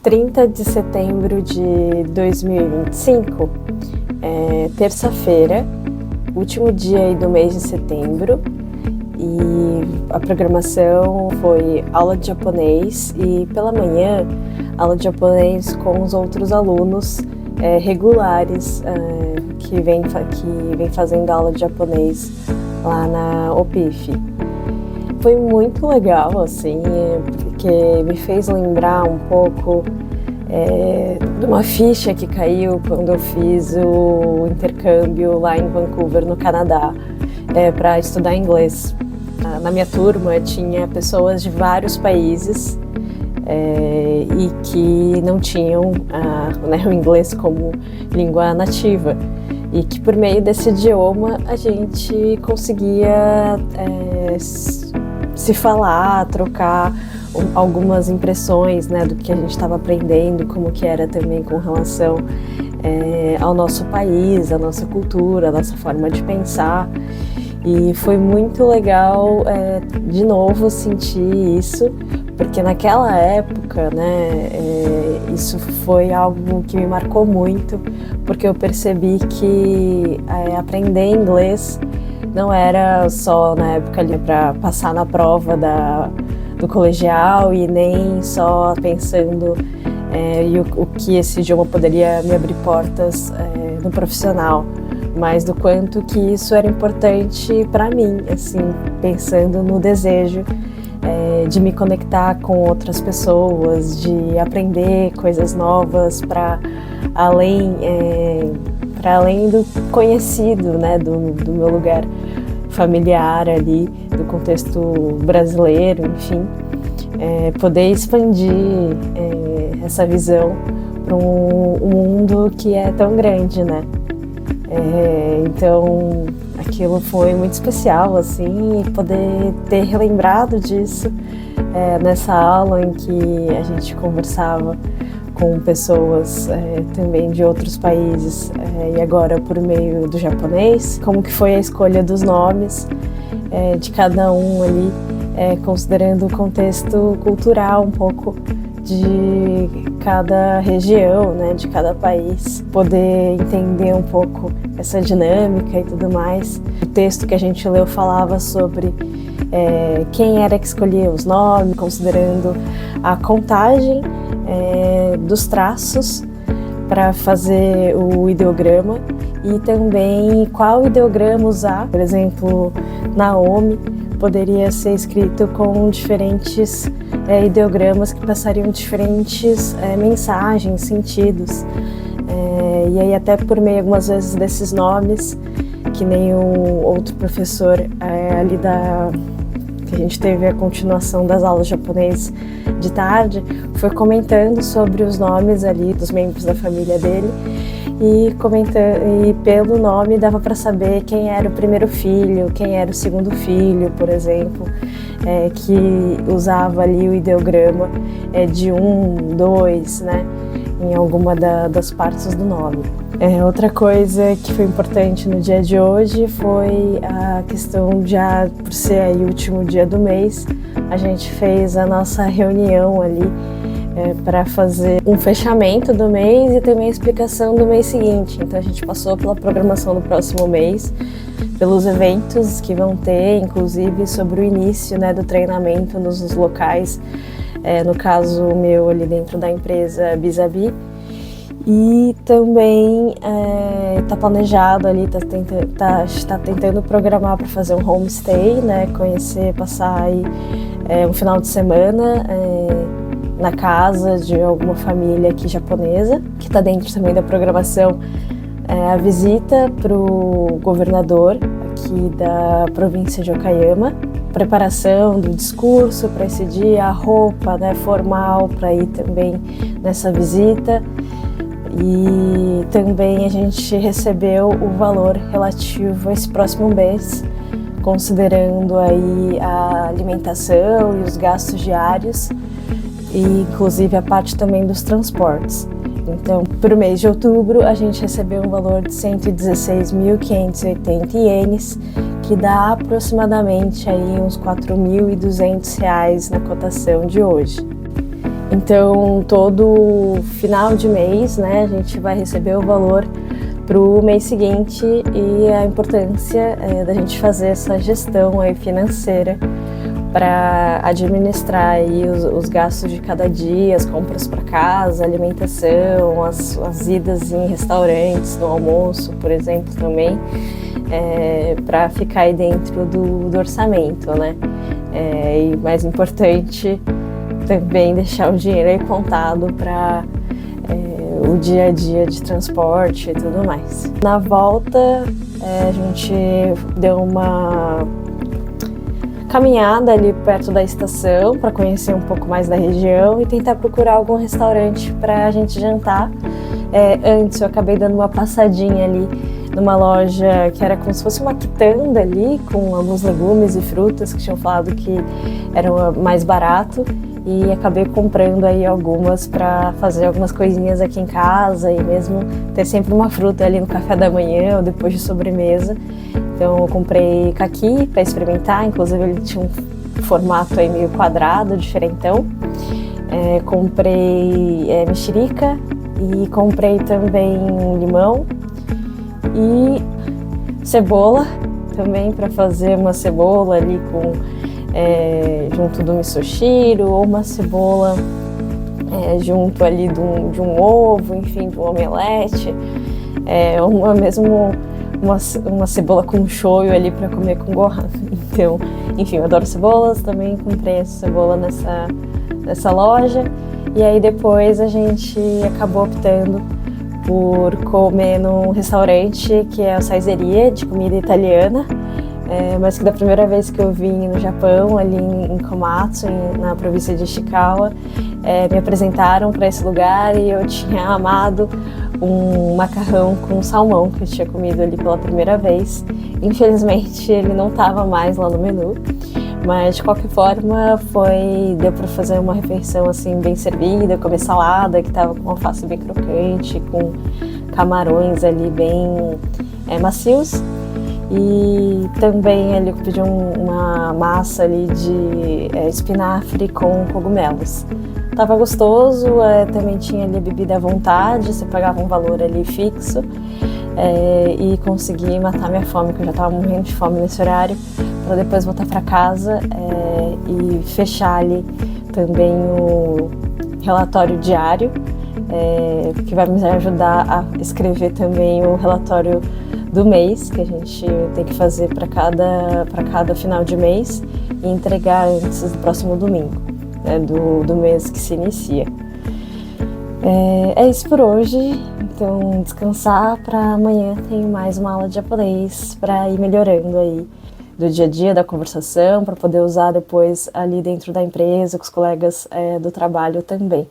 30 de setembro de 2025, terça-feira, último dia aí do mês de setembro, e a programação foi aula de japonês e pela manhã aula de japonês com os outros alunos regulares que vem fazendo aula de japonês lá na OPIF. Foi muito legal, assim, porque me fez lembrar um pouco de uma ficha que caiu quando eu fiz o intercâmbio lá em Vancouver, no Canadá, para estudar inglês. Na minha turma tinha pessoas de vários países e que não tinham o inglês como língua nativa. E que por meio desse idioma a gente conseguia se falar, trocar algumas impressões, né, do que a gente estava aprendendo, como que era também com relação ao nosso país, à nossa cultura, à nossa forma de pensar. E foi muito legal, de novo, sentir isso, porque naquela época, né, isso foi algo que me marcou muito, porque eu percebi que aprender inglês não era só na época ali para passar na prova do colegial e nem só pensando o que esse idioma poderia me abrir portas no profissional, mas do quanto que isso era importante para mim, assim, pensando no desejo de me conectar com outras pessoas, de aprender coisas novas para além do conhecido, né, do meu lugar familiar ali, do contexto brasileiro, enfim, poder expandir essa visão para um mundo que é tão grande, né? Então aquilo foi muito especial, assim, e poder ter relembrado disso nessa aula em que a gente conversava com pessoas também de outros países e agora por meio do japonês, como que foi a escolha dos nomes de cada um ali, considerando o contexto cultural um pouco de cada região, né, de cada país, poder entender um pouco essa dinâmica e tudo mais. O texto que a gente leu falava sobre quem era que escolhia os nomes, considerando a contagem dos traços para fazer o ideograma e também qual ideograma usar. Por exemplo, Naomi poderia ser escrito com diferentes ideogramas que passariam diferentes mensagens, sentidos. E aí até por meio algumas vezes desses nomes, que nem o outro professor ali que a gente teve a continuação das aulas de japonês de tarde, foi comentando sobre os nomes ali dos membros da família dele e pelo nome dava para saber quem era o primeiro filho, quem era o segundo filho, por exemplo, que usava ali o ideograma de 1, 2, né, em alguma das partes do nome. Outra coisa que foi importante no dia de hoje foi a questão, já por ser aí o último dia do mês, a gente fez a nossa reunião ali para fazer um fechamento do mês e também a explicação do mês seguinte. Então a gente passou pela programação do próximo mês, pelos eventos que vão ter, inclusive sobre o início, né, do treinamento nos locais, no caso meu ali dentro da empresa Bizabi. E também está planejado ali, está tentando programar para fazer um homestay, né, conhecer, passar aí um final de semana na casa de alguma família aqui japonesa, que está dentro também da programação, a visita para o governador aqui da província de Okayama, preparação do discurso para esse dia, a roupa, né, formal para ir também nessa visita. E também a gente recebeu o valor relativo a esse próximo mês, considerando aí a alimentação e os gastos diários, e inclusive a parte também dos transportes. Então, para o mês de outubro, a gente recebeu um valor de 116.580 ienes, que dá aproximadamente aí uns R$ 4.200 na cotação de hoje. Então, todo final de mês, né, a gente vai receber o valor para o mês seguinte e a importância da gente fazer essa gestão aí financeira para administrar aí os gastos de cada dia, as compras para casa, alimentação, as idas em restaurantes, no almoço, por exemplo, também, para ficar aí dentro do orçamento, né? E mais importante, também deixar o dinheiro aí contado para o dia a dia de transporte e tudo mais. Na volta, a gente deu uma caminhada ali perto da estação para conhecer um pouco mais da região e tentar procurar algum restaurante para a gente jantar. Antes eu acabei dando uma passadinha ali numa loja que era como se fosse uma quitanda ali, com alguns legumes e frutas que tinham falado que era mais barato, e acabei comprando aí algumas para fazer algumas coisinhas aqui em casa e mesmo ter sempre uma fruta ali no café da manhã ou depois de sobremesa. Então eu comprei caqui para experimentar, inclusive ele tinha um formato aí meio quadrado, diferentão. Comprei mexerica e comprei também limão e cebola também, para fazer uma cebola ali com junto do misoshiro, ou uma cebola junto ali de um ovo, enfim, de um omelete, uma cebola com shoyu ali para comer com gohan. Então, enfim, eu adoro cebolas, também comprei essa cebola nessa loja. E aí depois a gente acabou optando por comer num restaurante que é a Saizeria, de comida italiana, mas que da primeira vez que eu vim no Japão, ali em Komatsu, na província de Ishikawa, me apresentaram para esse lugar e eu tinha amado um macarrão com salmão que eu tinha comido ali pela primeira vez. Infelizmente ele não estava mais lá no menu, mas de qualquer forma deu para fazer uma refeição assim bem servida, comer salada que estava com alface bem crocante, com camarões ali bem macios. E também ele pediu uma massa ali de espinafre com cogumelos. Tava gostoso, também tinha ali bebida à vontade, você pagava um valor ali fixo, e consegui matar minha fome, que eu já estava morrendo de fome nesse horário, para depois voltar para casa e fechar ali também o relatório diário, que vai me ajudar a escrever também o relatório do mês, que a gente tem que fazer para cada final de mês e entregar antes do próximo domingo, né, do mês que se inicia. É isso por hoje, então descansar para amanhã tenho mais uma aula de japonês para ir melhorando aí do dia a dia, da conversação, para poder usar depois ali dentro da empresa, com os colegas do trabalho também.